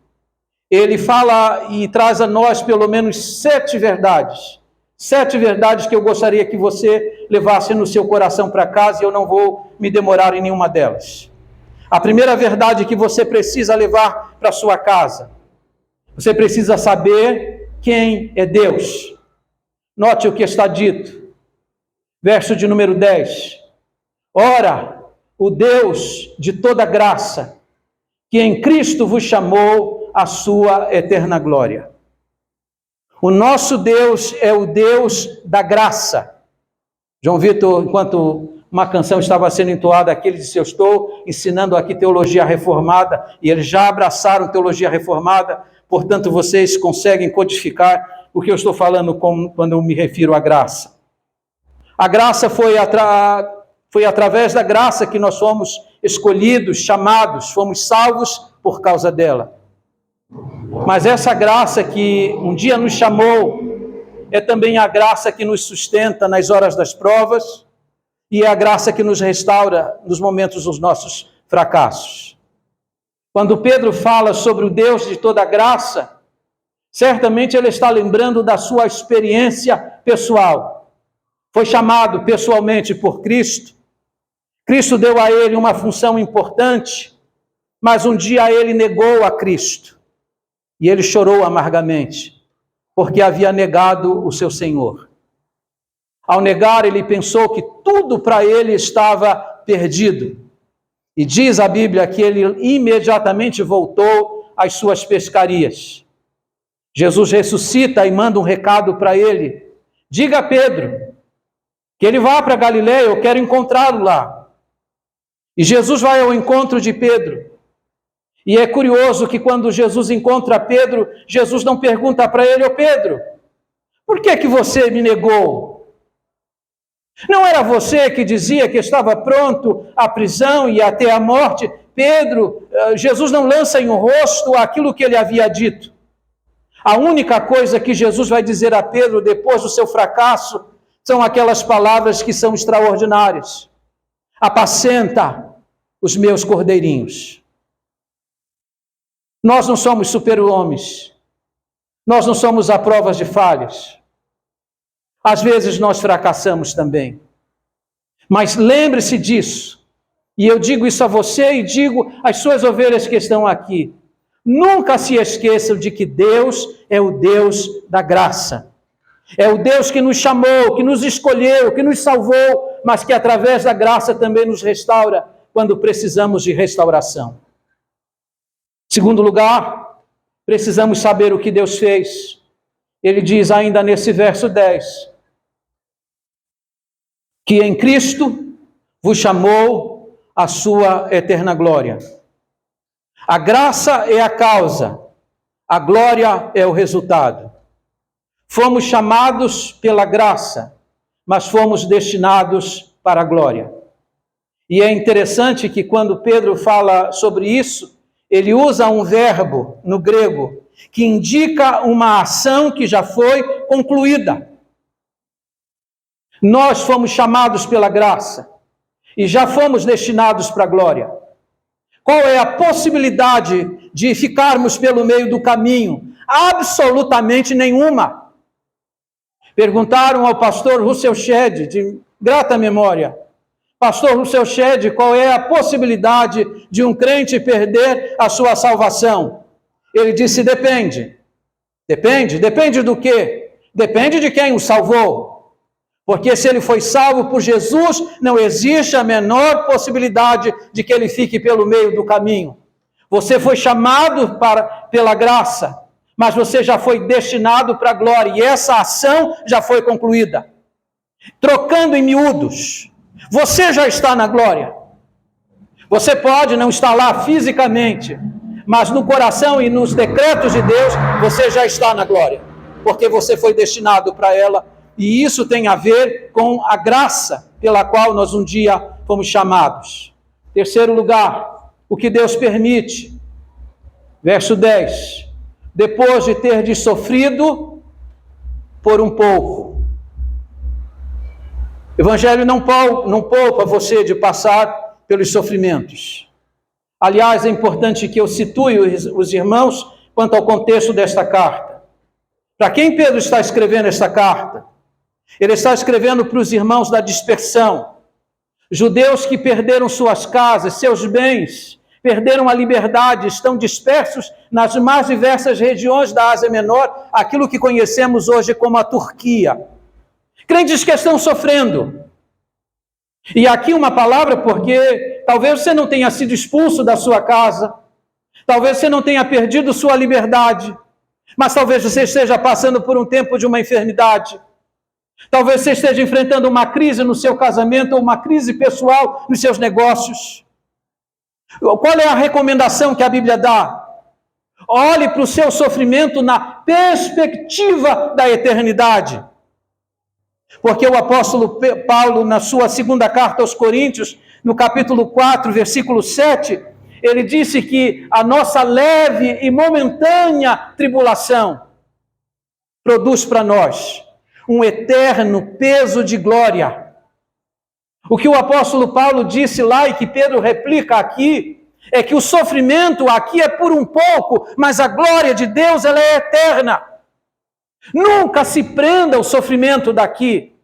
ele fala e traz a nós pelo menos 7 verdades. 7 verdades que eu gostaria que você levasse no seu coração para casa, e eu não vou me demorar em nenhuma delas. A primeira verdade que você precisa levar para sua casa: você precisa saber quem é Deus. Note o que está dito. Verso de número 10. Ora, o Deus de toda graça, que em Cristo vos chamou à sua eterna glória. O nosso Deus é o Deus da graça. João Vitor, enquanto uma canção estava sendo entoada aqui, ele disse, eu estou ensinando aqui teologia reformada, e eles já abraçaram teologia reformada, portanto vocês conseguem codificar o que eu estou falando quando eu me refiro à graça. A graça foi através da graça que nós fomos escolhidos, chamados, fomos salvos por causa dela. Mas essa graça que um dia nos chamou é também a graça que nos sustenta nas horas das provas e é a graça que nos restaura nos momentos dos nossos fracassos. Quando Pedro fala sobre o Deus de toda graça, certamente ele está lembrando da sua experiência pessoal. Foi chamado pessoalmente por Cristo. Cristo deu a ele uma função importante, mas um dia ele negou a Cristo. E ele chorou amargamente, porque havia negado o seu Senhor. Ao negar, ele pensou que tudo para ele estava perdido. E diz a Bíblia que ele imediatamente voltou às suas pescarias. Jesus ressuscita e manda um recado para ele. Diga a Pedro que ele vá para Galileia, eu quero encontrá-lo lá. E Jesus vai ao encontro de Pedro. E é curioso que quando Jesus encontra Pedro, Jesus não pergunta para ele, ô Pedro, por que você me negou? Não era você que dizia que estava pronto à prisão e até à morte? Pedro, Jesus não lança em o rosto aquilo que ele havia dito. A única coisa que Jesus vai dizer a Pedro depois do seu fracasso são aquelas palavras que são extraordinárias. Apacenta os meus cordeirinhos. Nós não somos super-homens. Nós não somos à prova de falhas. Às vezes nós fracassamos também. Mas lembre-se disso. E eu digo isso a você e digo às suas ovelhas que estão aqui. Nunca se esqueçam de que Deus é o Deus da graça. É o Deus que nos chamou, que nos escolheu, que nos salvou, mas que através da graça também nos restaura quando precisamos de restauração. Segundo lugar, precisamos saber o que Deus fez. Ele diz ainda nesse verso 10, que em Cristo vos chamou a sua eterna glória. A graça é a causa, a glória é o resultado. Fomos chamados pela graça, mas fomos destinados para a glória. E é interessante que quando Pedro fala sobre isso, ele usa um verbo no grego que indica uma ação que já foi concluída. Nós fomos chamados pela graça e já fomos destinados para a glória. Qual é a possibilidade de ficarmos pelo meio do caminho? Absolutamente nenhuma. Perguntaram ao pastor Russell Shedd, de grata memória, pastor Russell Shedd, qual é a possibilidade de um crente perder a sua salvação? Ele disse, depende. Depende do quê? Depende de quem o salvou. Porque se ele foi salvo por Jesus, não existe a menor possibilidade de que ele fique pelo meio do caminho. Você foi chamado pela graça, mas você já foi destinado para a glória, e essa ação já foi concluída. Trocando em miúdos, você já está na glória. Você pode não estar lá fisicamente, mas no coração e nos decretos de Deus, você já está na glória, porque você foi destinado para ela. E isso tem a ver com a graça pela qual nós um dia fomos chamados. Terceiro lugar, o que Deus permite. Verso 10. Depois de ter sofrido por um pouco. O Evangelho não poupa você de passar pelos sofrimentos. Aliás, é importante que eu situe os irmãos quanto ao contexto desta carta. Para quem Pedro está escrevendo esta carta? Ele está escrevendo para os irmãos da dispersão, judeus que perderam suas casas, seus bens, perderam a liberdade, estão dispersos nas mais diversas regiões da Ásia Menor, aquilo que conhecemos hoje como a Turquia. Crentes que estão sofrendo. E aqui uma palavra porque talvez você não tenha sido expulso da sua casa, talvez você não tenha perdido sua liberdade, mas talvez você esteja passando por um tempo de uma enfermidade. Talvez você esteja enfrentando uma crise no seu casamento ou uma crise pessoal nos seus negócios. Qual é a recomendação que a Bíblia dá? Olhe para o seu sofrimento na perspectiva da eternidade. Porque o apóstolo Paulo, na sua segunda carta aos Coríntios, no capítulo 4, versículo 7, ele disse que a nossa leve e momentânea tribulação produz para nós um eterno peso de glória. O que o apóstolo Paulo disse lá e que Pedro replica aqui, é que o sofrimento aqui é por um pouco, mas a glória de Deus ela é eterna. Nunca se prenda ao sofrimento daqui.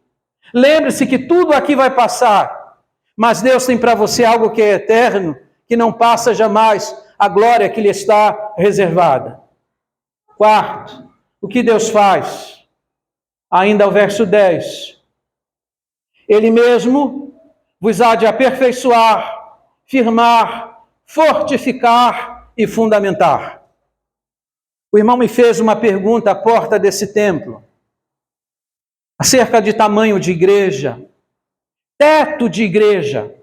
Lembre-se que tudo aqui vai passar, mas Deus tem para você algo que é eterno, que não passa jamais, a glória que lhe está reservada. Quarto, o que Deus faz? Ainda o verso 10. Ele mesmo vos há de aperfeiçoar, firmar, fortificar e fundamentar. O irmão me fez uma pergunta à porta desse templo, acerca de tamanho de igreja, teto de igreja.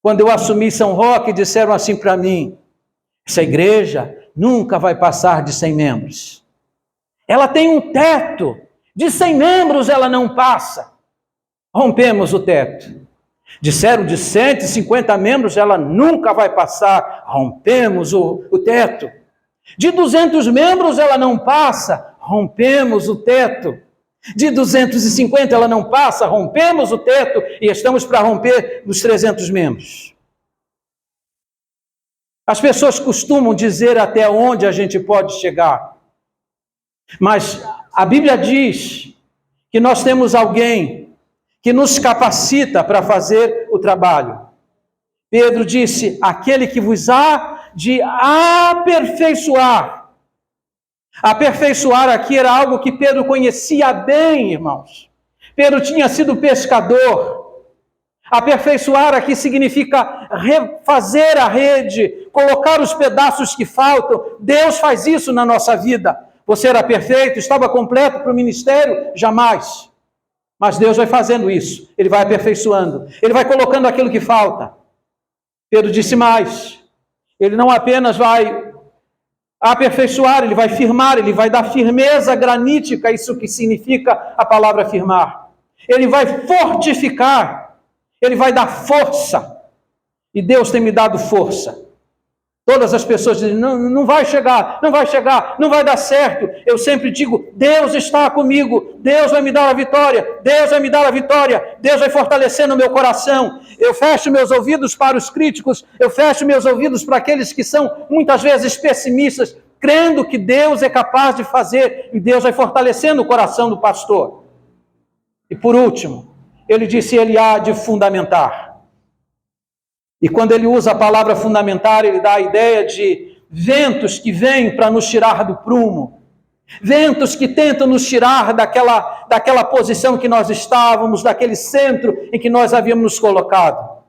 Quando eu assumi São Roque, disseram assim para mim: essa igreja nunca vai passar de 100 membros. Ela tem um teto, de 100 membros ela não passa. Rompemos o teto. Disseram de 150 membros ela nunca vai passar. Rompemos o teto. De 200 membros ela não passa. Rompemos o teto. De 250 ela não passa. Rompemos o teto e estamos para romper os 300 membros. As pessoas costumam dizer até onde a gente pode chegar. Mas a Bíblia diz que nós temos alguém que nos capacita para fazer o trabalho. Pedro disse: aquele que vos há de aperfeiçoar. Aperfeiçoar aqui era algo que Pedro conhecia bem, irmãos. Pedro tinha sido pescador. Aperfeiçoar aqui significa refazer a rede, colocar os pedaços que faltam. Deus faz isso na nossa vida. Você era perfeito, estava completo para o ministério? Jamais. Mas Deus vai fazendo isso. Ele vai aperfeiçoando. Ele vai colocando aquilo que falta. Pedro disse mais. Ele não apenas vai aperfeiçoar, ele vai firmar, ele vai dar firmeza granítica, isso que significa a palavra firmar. Ele vai fortificar, ele vai dar força. E Deus tem me dado força. Todas as pessoas dizem: não vai chegar, não vai chegar, não vai dar certo. Eu sempre digo: Deus está comigo, Deus vai me dar a vitória, Deus vai me dar a vitória, Deus vai fortalecer no meu coração. Eu fecho meus ouvidos para os críticos, eu fecho meus ouvidos para aqueles que são muitas vezes pessimistas, crendo que Deus é capaz de fazer, e Deus vai fortalecendo o coração do pastor. E por último, ele disse: ele há de fundamentar. E quando ele usa a palavra fundamentar, ele dá a ideia de ventos que vêm para nos tirar do prumo. Ventos que tentam nos tirar daquela posição que nós estávamos, daquele centro em que nós havíamos nos colocado.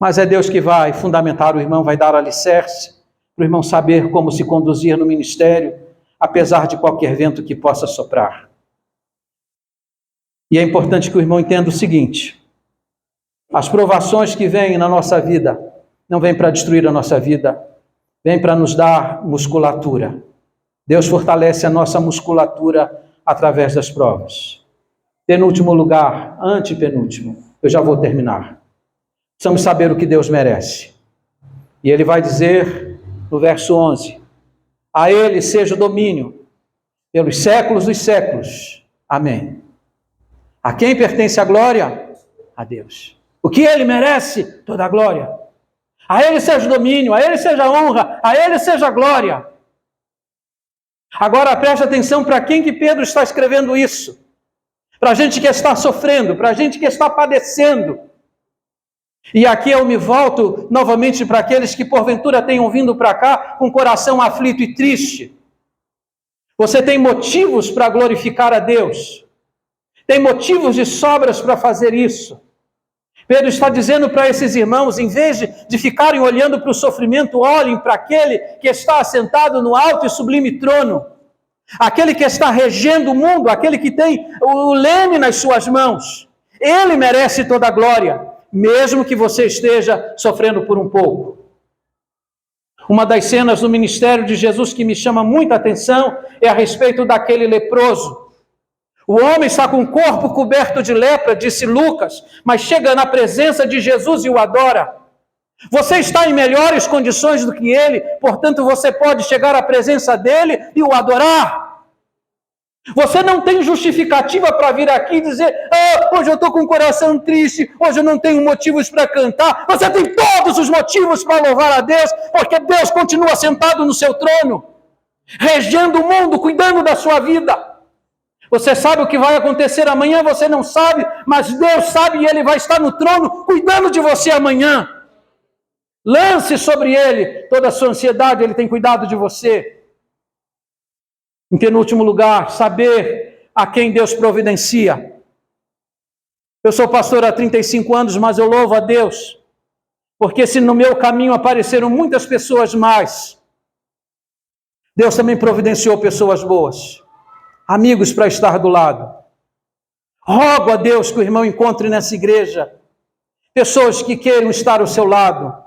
Mas é Deus que vai fundamentar o irmão, vai dar alicerce, para o irmão saber como se conduzir no ministério, apesar de qualquer vento que possa soprar. E é importante que o irmão entenda o seguinte: as provações que vêm na nossa vida, não vêm para destruir a nossa vida, vêm para nos dar musculatura. Deus fortalece a nossa musculatura através das provas. Penúltimo lugar, antepenúltimo, eu já vou terminar. Precisamos saber o que Deus merece. E ele vai dizer no verso 11: a ele seja o domínio pelos séculos dos séculos. Amém. A quem pertence a glória? A Deus. O que ele merece? Toda a glória. A ele seja o domínio, a ele seja a honra, a ele seja a glória. Agora preste atenção para quem que Pedro está escrevendo isso. Para a gente que está sofrendo, para a gente que está padecendo. E aqui eu me volto novamente para aqueles que porventura tenham vindo para cá com o coração aflito e triste. Você tem motivos para glorificar a Deus. Tem motivos de sobras para fazer isso. Pedro está dizendo para esses irmãos, em vez de ficarem olhando para o sofrimento, olhem para aquele que está assentado no alto e sublime trono. Aquele que está regendo o mundo, aquele que tem o leme nas suas mãos. Ele merece toda a glória, mesmo que você esteja sofrendo por um pouco. Uma das cenas do ministério de Jesus que me chama muita atenção é a respeito daquele leproso. O homem está com o corpo coberto de lepra, disse Lucas, mas chega na presença de Jesus e o adora. Você está em melhores condições do que ele, portanto você pode chegar à presença dele e o adorar. Você não tem justificativa para vir aqui e dizer: hoje eu estou com o coração triste, hoje eu não tenho motivos para cantar. Você tem todos os motivos para louvar a Deus, porque Deus continua sentado no seu trono, regendo o mundo, cuidando da sua vida. Você sabe o que vai acontecer amanhã, você não sabe, mas Deus sabe e Ele vai estar no trono, cuidando de você amanhã. Lance sobre Ele toda a sua ansiedade, Ele tem cuidado de você. Em penúltimo lugar, saber a quem Deus providencia. Eu sou pastor há 35 anos, mas eu louvo a Deus, porque se no meu caminho apareceram muitas pessoas más, Deus também providenciou pessoas boas, amigos para estar do lado. Rogo a Deus que o irmão encontre nessa igreja pessoas que queiram estar ao seu lado.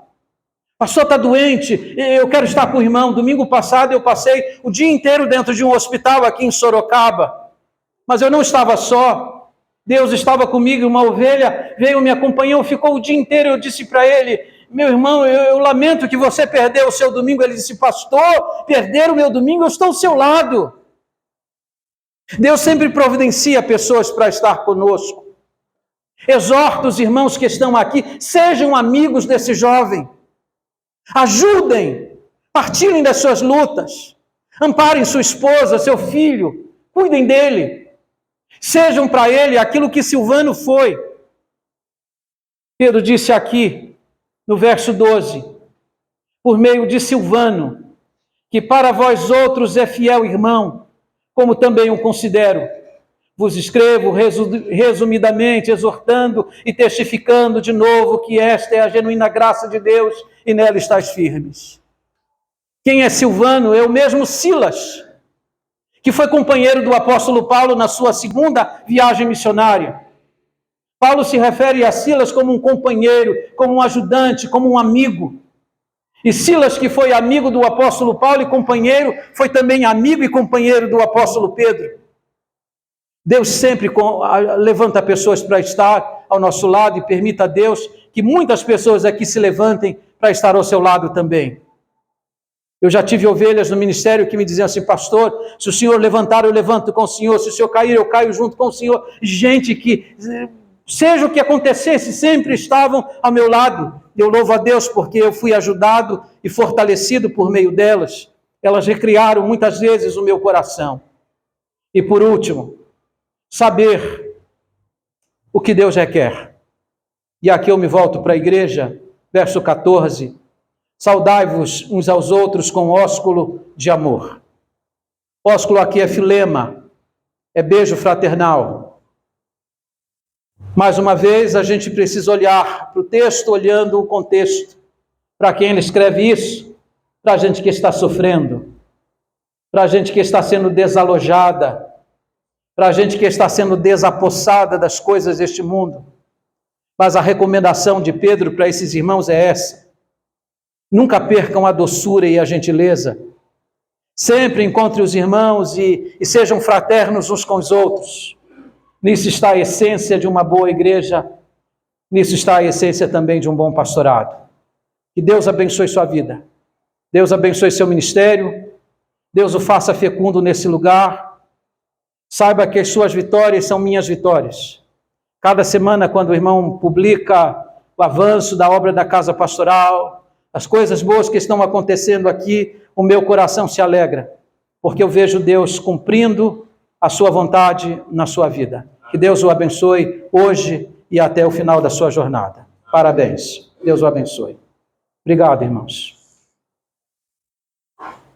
Pastor, está doente, eu quero estar com o irmão. Domingo passado eu passei o dia inteiro dentro de um hospital aqui em Sorocaba, mas eu não estava só. Deus estava comigo, uma ovelha veio, me acompanhou, ficou o dia inteiro. Eu disse para ele: meu irmão, eu lamento que você perdeu o seu domingo. Ele disse: pastor, perder o meu domingo, eu estou ao seu lado. Deus sempre providencia pessoas para estar conosco. Exorto os irmãos que estão aqui, sejam amigos desse jovem. Ajudem, partilhem das suas lutas, amparem sua esposa, seu filho, cuidem dele. Sejam para ele aquilo que Silvano foi. Pedro disse aqui, no verso 12, por meio de Silvano, que para vós outros é fiel irmão, como também o considero. Vos escrevo resumidamente, exortando e testificando de novo que esta é a genuína graça de Deus e nela estáis firmes. Quem é Silvano? É o mesmo Silas, que foi companheiro do apóstolo Paulo na sua segunda viagem missionária. Paulo se refere a Silas como um companheiro, como um ajudante, como um amigo. E Silas, que foi amigo do apóstolo Paulo e companheiro, foi também amigo e companheiro do apóstolo Pedro. Deus sempre levanta pessoas para estar ao nosso lado e permita a Deus que muitas pessoas aqui se levantem para estar ao seu lado também. Eu já tive ovelhas no ministério que me diziam assim: pastor, se o senhor levantar, eu levanto com o senhor, se o senhor cair, eu caio junto com o senhor. Gente que, seja o que acontecesse, sempre estavam ao meu lado. Eu louvo a Deus porque eu fui ajudado e fortalecido por meio delas. Elas recriaram muitas vezes o meu coração. E por último, saber o que Deus requer. E aqui eu me volto para a igreja, verso 14. Saudai-vos uns aos outros com ósculo de amor. Ósculo aqui é filema, é beijo fraternal. Mais uma vez, a gente precisa olhar para o texto, olhando o contexto. Para quem ele escreve isso? Para a gente que está sofrendo, para a gente que está sendo desalojada, para a gente que está sendo desapossada das coisas deste mundo. Mas a recomendação de Pedro para esses irmãos é essa: nunca percam a doçura e a gentileza. Sempre encontre os irmãos e sejam fraternos uns com os outros. Nisso está a essência de uma boa igreja, nisso está a essência também de um bom pastorado. Que Deus abençoe sua vida, Deus abençoe seu ministério, Deus o faça fecundo nesse lugar. Saiba que as suas vitórias são minhas vitórias. Cada semana, quando o irmão publica o avanço da obra da casa pastoral, as coisas boas que estão acontecendo aqui, o meu coração se alegra, porque eu vejo Deus cumprindo a sua vontade na sua vida. Que Deus o abençoe hoje e até o final da sua jornada. Parabéns. Deus o abençoe. Obrigado, irmãos.